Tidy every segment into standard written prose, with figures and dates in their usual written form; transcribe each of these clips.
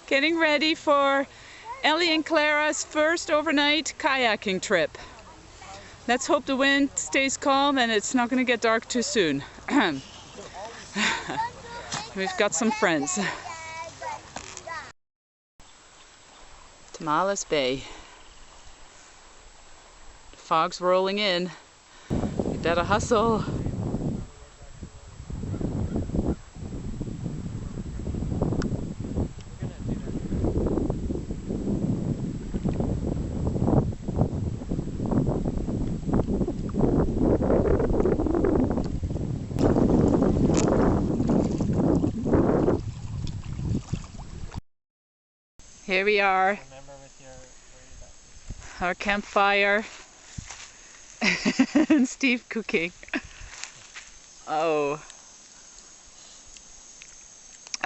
Getting ready for Ellie and Clara's first overnight kayaking trip. Let's hope the wind stays calm and it's not going to get dark too soon. We've got some friends. Tomales Bay. The fog's rolling in. We better hustle. Here we are, our campfire, and Steve cooking. Oh,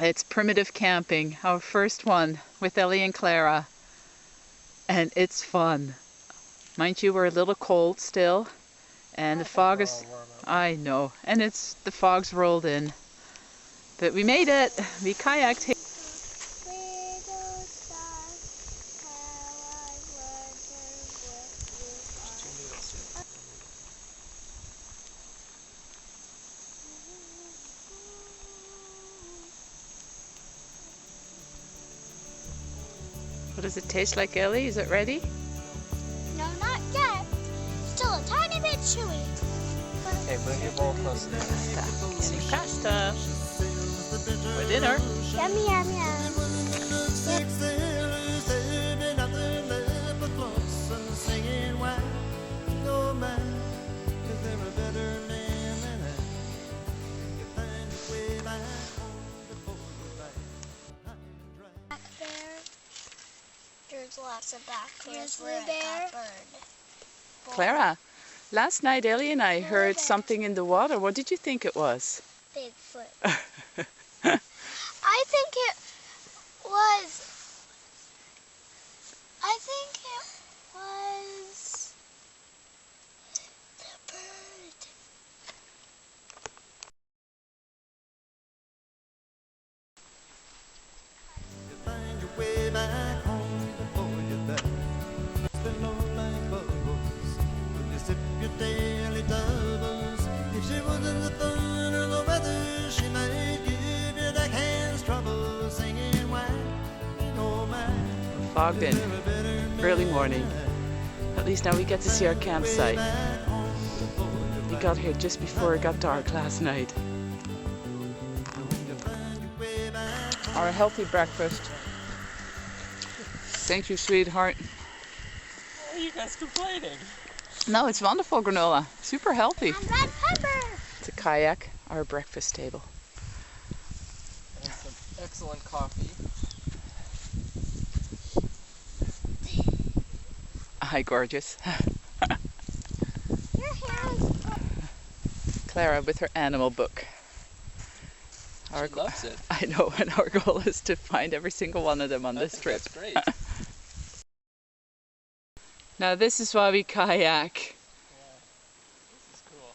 it's primitive camping, our first one with Ellie and Clara, and it's fun. Mind you, we're a little cold still, and the fog is, I know, and the fog's rolled in, but we made it. We kayaked. What does it taste like, Ellie? Is it ready? No, not yet. Still a tiny bit chewy. Okay, move your bowl closer. Getting pasta for dinner. Yummy, yum, yum. Back there, there's lots of back bears where I got burned. Clara, last night Ellie and I heard something in the water. What did you think it was? Bigfoot. I think it was the bird. Find your way back home before you're back. Spend no like bubbles. When you sip your daily doubles. If she wasn't the fun or the weather, she might give you the hands trouble singing why ain't no man. Fogged in, early morning. At least now we get to see our campsite. We got here just before it got dark last night. Our healthy breakfast. Thank you, sweetheart. Why are you guys complaining? No, it's wonderful granola. Super healthy. And red pepper. It's a kayak, our breakfast table. And some excellent coffee. Hi, gorgeous. Your hands. Clara with her animal book. She loves it. I know, and our goal is to find every single one of them on this trip. That's great. Now this is why we kayak. Yeah, this is cool.